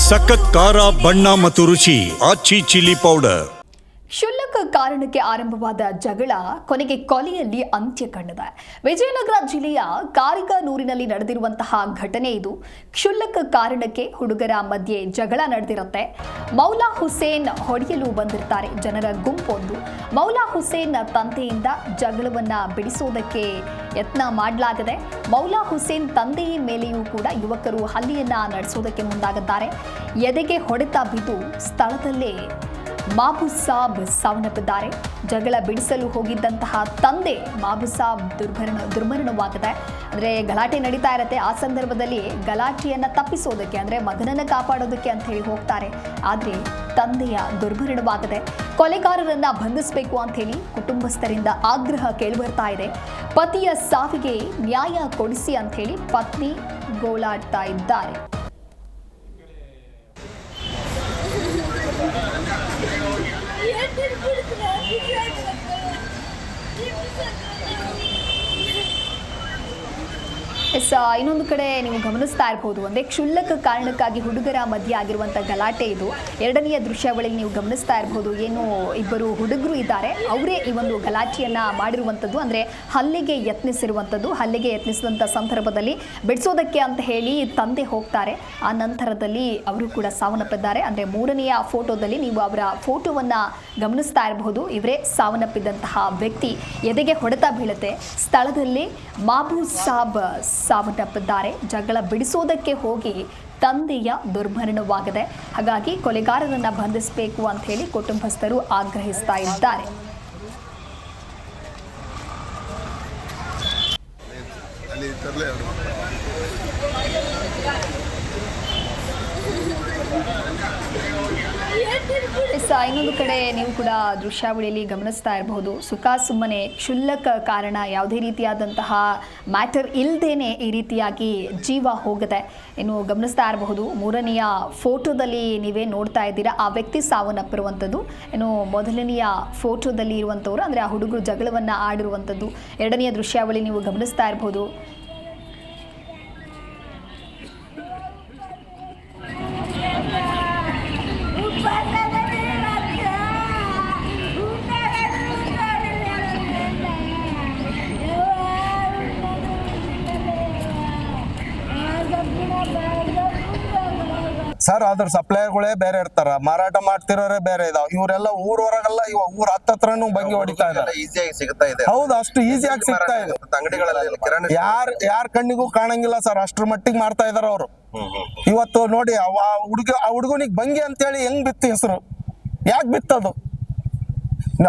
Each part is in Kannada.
ಸಖತ್ ಖಾರ ಬಣ್ಣ ಮತ್ತು ರುಚಿ ಆಚಿ ಚಿಲ್ಲಿ ಪೌಡರ್. ಕ್ಷುಲ್ಲಕ ಕಾರಣಕ್ಕೆ ಆರಂಭವಾದ ಜಗಳ ಕೊನೆಗೆ ಕೊಲೆಯಲ್ಲಿ ಅಂತ್ಯ ಕಂಡಿದೆ. ವಿಜಯನಗರ ಜಿಲ್ಲೆಯ ಕಾರಿಗಾನೂರಿನಲ್ಲಿ ನಡೆದಿರುವಂತಹ ಘಟನೆ ಇದು. ಕ್ಷುಲ್ಲಕ ಕಾರಣಕ್ಕೆ ಹುಡುಗರ ಮಧ್ಯೆ ಜಗಳ ನಡೆದಿರುತ್ತೆ. ಮೌಲಾ ಹುಸೇನ್ ಹೊಡೆಯಲು ಬಂದಿರ್ತಾರೆ ಜನರ ಗುಂಪೊಂದು. ಮೌಲಾ ಹುಸೇನ್ ತಂದೆಯಿಂದ ಜಗಳವನ್ನ ಬಿಡಿಸೋದಕ್ಕೆ ಯತ್ನ ಮಾಡಲಾಗಿದೆ. ಮೌಲಾ ಹುಸೇನ್ ತಂದೆಯ ಮೇಲೆಯೂ ಕೂಡ ಯುವಕರು ಹಲ್ಲೆಯನ್ನ ನಡೆಸೋದಕ್ಕೆ ಮುಂದಾಗಿದ್ದಾರೆ. ಎದೆಗೆ ಹೊಡೆತ ಬಿದ್ದು ಸ್ಥಳದಲ್ಲೇ ಮಾಬುಸಾಬ್ ಸಾವನ್ನಪ್ಪಿದ್ದಾರೆ. ಜಗಳ ಬಿಡಿಸಲು ಹೋಗಿದ್ದಂತಹ ತಂದೆ ಮಾಬುಸಾಬ್ ದುರ್ಮರಣವಾಗಿದೆ. ಅಂದರೆ ಗಲಾಟೆ ನಡೀತಾ ಇರುತ್ತೆ. ಆ ಸಂದರ್ಭದಲ್ಲಿ ಗಲಾಟೆಯನ್ನು ತಪ್ಪಿಸೋದಕ್ಕೆ ಅಂದರೆ ಮಗನನ್ನು ಕಾಪಾಡೋದಕ್ಕೆ ಅಂತ ಹೇಳಿ ಹೋಗ್ತಾರೆ. ಆದರೆ ತಂದೆಯ ದುರ್ಮರಣವಾಗಿದೆ. ಕೊಲೆಗಾರರನ್ನ ಬಂಧಿಸಬೇಕು ಅಂತ ಹೇಳಿ ಕುಟುಂಬಸ್ಥರಿಂದ ಆಗ್ರಹ ಕೇಳಿಬರ್ತಾ ಇದೆ. ಪತಿಯ ಸಾವಿಗೆ ನ್ಯಾಯ ಕೊಡಿಸಿ ಅಂತ ಹೇಳಿ ಪತ್ನಿ ಗೋಳಾಡ್ತಾ ಇದ್ದಾರೆ. ಇನ್ನೊಂದು ಕಡೆ ನೀವು ಗಮನಿಸ್ತಾ ಇರಬಹುದು, ಒಂದೇ ಕ್ಷುಲ್ಲಕ ಕಾರಣಕ್ಕಾಗಿ ಹುಡುಗರ ಮಧ್ಯೆ ಆಗಿರುವಂಥ ಗಲಾಟೆ ಇದು. ಎರಡನೆಯ ದೃಶ್ಯಾವಳಿಯಲ್ಲಿ ನೀವು ಗಮನಿಸ್ತಾ ಇರಬಹುದು, ಏನು ಇಬ್ಬರು ಹುಡುಗರು ಇದ್ದಾರೆ, ಅವರೇ ಈ ಒಂದು ಗಲಾಟೆಯನ್ನ ಮಾಡಿರುವಂಥದ್ದು. ಅಂದರೆ ಹಲ್ಲೆಗೆ ಯತ್ನಿಸಿದಂಥ ಸಂದರ್ಭದಲ್ಲಿ ಬಿಡಿಸೋದಕ್ಕೆ ಅಂತ ಹೇಳಿ ತಂದೆ ಹೋಗ್ತಾರೆ. ಆ ನಂತರದಲ್ಲಿ ಅವರು ಕೂಡ ಸಾವನ್ನಪ್ಪಿದ್ದಾರೆ. ಅಂದರೆ ಮೂರನೆಯ ಫೋಟೋದಲ್ಲಿ ನೀವು ಅವರ ಫೋಟೋವನ್ನು ಗಮನಿಸ್ತಾ ಇರಬಹುದು. ಇವರೇ ಸಾವನ್ನಪ್ಪಿದಂತಹ ವ್ಯಕ್ತಿ. ಎದೆಗೆ ಹೊಡೆತ ಬೀಳುತ್ತೆ. ಸ್ಥಳದಲ್ಲಿ ಮಾಬುಸಾಬ್ ಸಾವನ್ನಪ್ಪಿದ್ದಾರೆ. ಜಗಳ ಬಿಡಿಸೋದಕ್ಕೆ ಹೋಗಿ ತಂದೆಯ ದುರ್ಮರಣವಾಗಿದೆ. ಹಾಗಾಗಿ ಕೊಲೆಗಾರರನ್ನ ಬಂಧಿಸಬೇಕು ಅಂತ ಹೇಳಿ ಕುಟುಂಬಸ್ಥರು ಆಗ್ರಹಿಸ್ತಾ ಇದ್ದಾರೆ. ಇನ್ನೊಂದು ಕಡೆ ನೀವು ಕೂಡ ದೃಶ್ಯಾವಳಿಯಲ್ಲಿ ಗಮನಿಸ್ತಾ ಇರಬಹುದು, ಸುಮ್ಮನೆ ಕ್ಷುಲ್ಲಕ ಕಾರಣ, ಯಾವುದೇ ರೀತಿಯಾದಂತಹ ಮ್ಯಾಟರ್ ಇಲ್ಲದೇನೆ ಈ ರೀತಿಯಾಗಿ ಜೀವ ಹೋಗಿದೆ. ಇನ್ನು ಗಮನಿಸ್ತಾ ಇರಬಹುದು, ಮೂರನೆಯ ಫೋಟೋದಲ್ಲಿ ನೀವೇ ನೋಡ್ತಾ ಇದ್ದೀರಾ, ಆ ವ್ಯಕ್ತಿ ಸಾವನ್ನಪ್ಪಿರುವಂಥದ್ದು. ಇನ್ನು ಮೊದಲನೆಯ ಫೋಟೋದಲ್ಲಿ ಇರುವಂಥವ್ರು ಅಂದರೆ ಆ ಹುಡುಗರು ಜಗಳವನ್ನು ಆಡಿರುವಂಥದ್ದು. ಎರಡನೆಯ ದೃಶ್ಯಾವಳಿ ನೀವು ಗಮನಿಸ್ತಾ ಇರಬಹುದು. ಸರ್, ಅದ್ರ ಸಪ್ಲೈಗಳೇ ಬೇರೆ ಇರ್ತಾರ, ಮಾರಾಟ ಮಾಡ್ತಿರೋರೇ ಬೇರೆ ಇದಾವ. ಇವರೆಲ್ಲ ಊರವರೆಗೆಲ್ಲ ಊರ ಹತ್ತತ್ರನು ಬಂಗಿ ಹೊಡಿತಾ ಇದ್ದಾರೆ. ಈಸಿಯಾಗಿ ಸಿಗ್ತಾ ಇದೆ. ಹೌದು, ಅಷ್ಟು ಈಸಿಯಾಗಿ ಸಿಗ್ತಾ ಇದೆ. ಅಂಗಡಿಗಳಲ್ಲಿ ಯಾರ ಕಣ್ಣಿಗೂ ಕಾಣಂಗಿಲ್ಲ ಸರ್, ಅಷ್ಟ್ರ ಮಟ್ಟಿಗೆ ಮಾಡ್ತಾ ಇದಾರ ಅವರು. ಇವತ್ತು ನೋಡಿ, ಆ ಹುಡುಗನಿಗೆ ಬಂಗಿ ಅಂತೇಳಿ ಹೆಂಗ್ ಬಿತ್ತು ಹೆಸರು, ಯಾಕೆ ಬಿತ್ತದು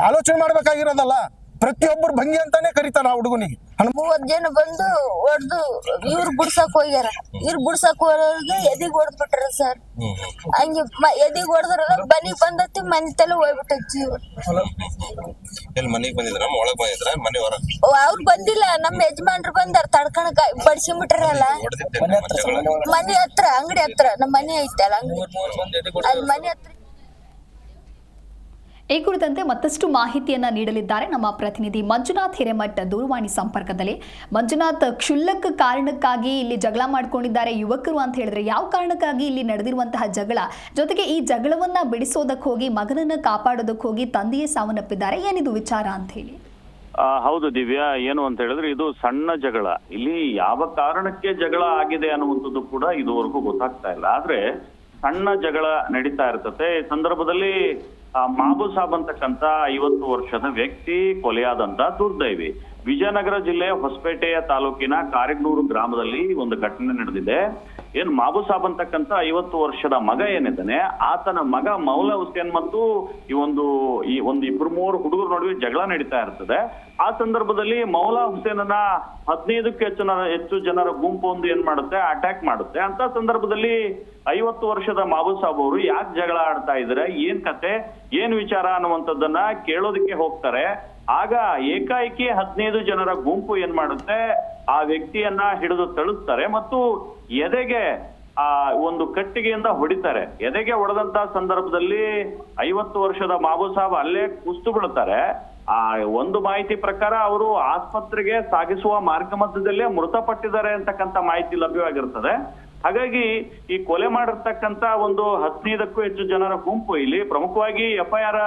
ಆಲೋಚನೆ ಮಾಡ್ಬೇಕಾಗಿರೋದಲ್ಲ. ಪ್ರತಿಯೊಬ್ಬರು ಭಂಗಿ ಅಂತಾನೆ ಕರೀತಾರ ಆ ಹುಡುಗನಿಗೆ. 30 ಜನ ಬಂದು ಹೊಡೆದು ಇವ್ರು ಬಿಡ್ಸಕ್ ಹೋಗ್ಯಾರ. ಇವ್ರು ಬಿಡ್ಸಕ್ ಹೋಗೋರಿಗೆ ಎದಿಗ್ ಹೊಡೆದ್ ಬಿಟ್ರ ಸರ್. ಹಂಗೆ ಎದಿಗ್ ಹೊಡೆದ್ರ ಮನಿಗ್ ಬಂದತಿ, ಮನೆ ತಲೆ ಹೋಗ್ಬಿಟ್ಟಿ. ಮನೆಗೆ ಬಂದಿದ್ರ ಒಳಗ್ ಬಂದಿದ್ರ ಮನೆ ಹೊರ ಅವ್ರು ಬಂದಿಲ್ಲ, ನಮ್ಮ ಯಜಮಾನ್ರು ಬಂದಾರ. ತಡ್ಕಣಕ್ ಬಡ್ಸಿಬಿಟ್ರಲ್ಲ ಮನೆ ಹತ್ರ, ಅಂಗಡಿ ಹತ್ರ. ನಮ್ಮ ಮನೆ ಐತಲ್ಲ ಅಂಗಡಿ, ಅಲ್ಲಿ ಮನೆ ಹತ್ರ. ಈ ಕುರಿತಂತೆ ಮತ್ತಷ್ಟು ಮಾಹಿತಿಯನ್ನ ನೀಡಲಿದ್ದಾರೆ ನಮ್ಮ ಪ್ರತಿನಿಧಿ ಮಂಜುನಾಥ್ ಹಿರೇಮಠ್ ದೂರವಾಣಿ ಸಂಪರ್ಕದಲ್ಲಿ. ಮಂಜುನಾಥ್, ಕ್ಷುಲ್ಲಕ ಕಾರಣಕ್ಕಾಗಿ ಇಲ್ಲಿ ಜಗಳ ಮಾಡ್ಕೊಂಡಿದ್ದಾರೆ ಯುವಕರು ಅಂತ ಹೇಳಿದ್ರೆ, ಯಾವ ಕಾರಣಕ್ಕಾಗಿ ಇಲ್ಲಿ ನಡೆದಿರುವಂತಹ ಜಗಳ, ಜೊತೆಗೆ ಈ ಜಗಳವನ್ನ ಬಿಡಿಸೋದಕ್ಕೆ ಹೋಗಿ ಮಗನನ್ನ ಕಾಪಾಡೋದಕ್ಕೆ ಹೋಗಿ ತಂದೆಯೇ ಸಾವನ್ನಪ್ಪಿದ್ದಾರೆ, ಏನಿದು ವಿಚಾರ ಅಂತ ಹೇಳಿ? ಹೌದು ದಿವ್ಯಾ, ಏನು ಅಂತ ಹೇಳಿದ್ರೆ ಇದು ಸಣ್ಣ ಜಗಳ. ಇಲ್ಲಿ ಯಾವ ಕಾರಣಕ್ಕೆ ಜಗಳ ಆಗಿದೆ ಅನ್ನುವಂಥದ್ದು ಕೂಡ ಇದುವರೆಗೂ ಗೊತ್ತಾಗ್ತಾ ಇಲ್ಲ. ಆದ್ರೆ ಸಣ್ಣ ಜಗಳ ನಡೀತಾ ಇರ್ತದೆ. ಈ ಸಂದರ್ಭದಲ್ಲಿ ಮಾಬುಸಾಬ್ ಅಂತಕ್ಕಂತ 50 ವರ್ಷದ ವ್ಯಕ್ತಿ ಕೊಲೆಯಾದಂತ ದುರ್ದೈವಿ. ವಿಜಯನಗರ ಜಿಲ್ಲೆ ಹೊಸಪೇಟೆಯ ತಾಲೂಕಿನ ಕಾರಿಗ್ನೂರು ಗ್ರಾಮದಲ್ಲಿ ಒಂದು ಘಟನೆ ನಡೆದಿದೆ. ಏನ್ ಮಾಬುಸಾಬ್ ಅಂತಕ್ಕಂತ 50 ವರ್ಷದ ಮಗ ಏನಿದ್ದಾನೆ, ಆತನ ಮಗ ಮೌಲಾ ಹುಸೇನ್ ಮತ್ತು ಈ ಒಂದು 2-3 ಹುಡುಗರ ನಡುವೆ ಜಗಳ ನಡೀತಾ ಇರ್ತದೆ. ಆ ಸಂದರ್ಭದಲ್ಲಿ ಮೌಲಾ ಹುಸೇನನ್ನ 15ಕ್ಕೂ ಹೆಚ್ಚು ಜನರ ಗುಂಪು ಒಂದು ಏನ್ ಮಾಡುತ್ತೆ, ಅಟ್ಯಾಕ್ ಮಾಡುತ್ತೆ. ಅಂತ ಸಂದರ್ಭದಲ್ಲಿ 50 ವರ್ಷದ ಮಾಬುಸಾಬ್ ಅವರು ಯಾಕೆ ಜಗಳ ಆಡ್ತಾ ಇದ್ರೆ, ಏನ್ ಕತೆ, ಏನ್ ವಿಚಾರ ಅನ್ನುವಂಥದ್ದನ್ನ ಕೇಳೋದಕ್ಕೆ ಹೋಗ್ತಾರೆ. ಆಗ ಏಕಾಏಕಿ 15 ಜನರ ಗುಂಪು ಏನ್ ಮಾಡುತ್ತೆ, ಆ ವ್ಯಕ್ತಿಯನ್ನ ಹಿಡಿದು ತಳಿಸ್ತಾರೆ ಮತ್ತು ಎದೆಗೆ ಒಂದು ಕಟ್ಟಿಗೆಯಿಂದ ಹೊಡಿತಾರೆ. ಎದೆಗೆ ಹೊಡೆದಂತ ಸಂದರ್ಭದಲ್ಲಿ 50 ವರ್ಷದ ಮಾಬುಸಾಬ್ ಅಲ್ಲೇ ಕುಸ್ತು ಬಿಡುತ್ತಾರೆ. ಒಂದು ಮಾಹಿತಿ ಪ್ರಕಾರ ಅವರು ಆಸ್ಪತ್ರೆಗೆ ಸಾಗಿಸುವ ಮಾರ್ಗ ಮಧ್ಯದಲ್ಲೇ ಮೃತಪಟ್ಟಿದ್ದಾರೆ ಅಂತಕ್ಕಂಥ ಮಾಹಿತಿ ಲಭ್ಯವಾಗಿರ್ತದೆ. ಹಾಗಾಗಿ ಈ ಕೊಲೆ ಮಾಡಿರ್ತಕ್ಕಂತ ಒಂದು 15ಕ್ಕೂ ಹೆಚ್ಚು ಜನರ ಗುಂಪು ಇಲ್ಲಿ ಪ್ರಮುಖವಾಗಿ FIR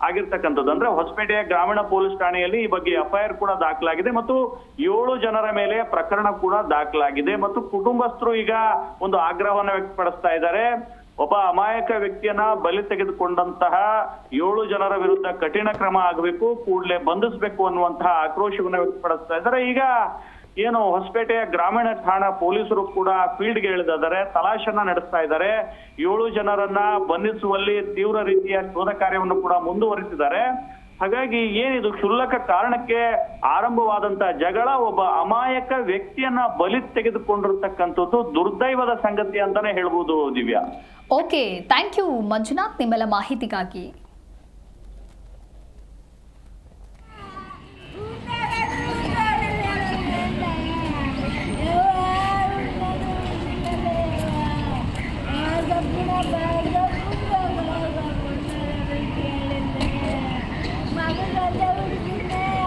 ಆಗಿರ್ತಕ್ಕಂಥದ್ದು ಅಂದ್ರೆ ಹೊಸಪೇಟೆಯ ಗ್ರಾಮೀಣ ಪೊಲೀಸ್ ಠಾಣೆಯಲ್ಲಿ ಈ ಬಗ್ಗೆ FIR ಕೂಡ ದಾಖಲಾಗಿದೆ ಮತ್ತು 7 ಜನರ ಮೇಲೆ ಪ್ರಕರಣ ಕೂಡ ದಾಖಲಾಗಿದೆ ಮತ್ತು ಕುಟುಂಬಸ್ಥರು ಈಗ ಒಂದು ಆಗ್ರಹವನ್ನ ವ್ಯಕ್ತಪಡಿಸ್ತಾ ಇದ್ದಾರೆ. ಒಬ್ಬ ಅಮಾಯಕ ವ್ಯಕ್ತಿಯನ್ನ ಬಲಿ ತೆಗೆದುಕೊಂಡಂತಹ 7 ಜನರ ವಿರುದ್ಧ ಕಠಿಣ ಕ್ರಮ ಆಗಬೇಕು, ಕೂಡಲೇ ಬಂಧಿಸಬೇಕು ಅನ್ನುವಂತಹ ಆಕ್ರೋಶವನ್ನ ವ್ಯಕ್ತಪಡಿಸ್ತಾ ಇದ್ದಾರೆ. ಈಗ ಏನು ಹೊಸಪೇಟೆಯ ಗ್ರಾಮೀಣ ಠಾಣಾ ಪೊಲೀಸರು ಕೂಡ ಫೀಲ್ಡ್ಗೆ ಇಳಿದಿದ್ದಾರೆ, ತಲಾಶನ್ನ ನಡೆಸ್ತಾ ಇದ್ದಾರೆ. 7 ಜನರನ್ನ ಬಂಧಿಸುವಲ್ಲಿ ತೀವ್ರ ರೀತಿಯ ಶೋಧ ಕಾರ್ಯವನ್ನು ಕೂಡ ಮುಂದುವರಿಸಿದ್ದಾರೆ. ಹಾಗಾಗಿ ಏನಿದು ಕ್ಷುಲ್ಲಕ ಕಾರಣಕ್ಕೆ ಆರಂಭವಾದಂತಹ ಜಗಳ ಒಬ್ಬ ಅಮಾಯಕ ವ್ಯಕ್ತಿಯನ್ನ ಬಲಿ ತೆಗೆದುಕೊಂಡಿರ್ತಕ್ಕಂಥದ್ದು ದುರ್ದೈವದ ಸಂಗತಿ ಅಂತಾನೆ ಹೇಳ್ಬೋದು Divya. Okay, thank you Manjunath ನಿಮ್ಮೆಲ್ಲ ಮಾಹಿತಿಗಾಗಿ. Bye.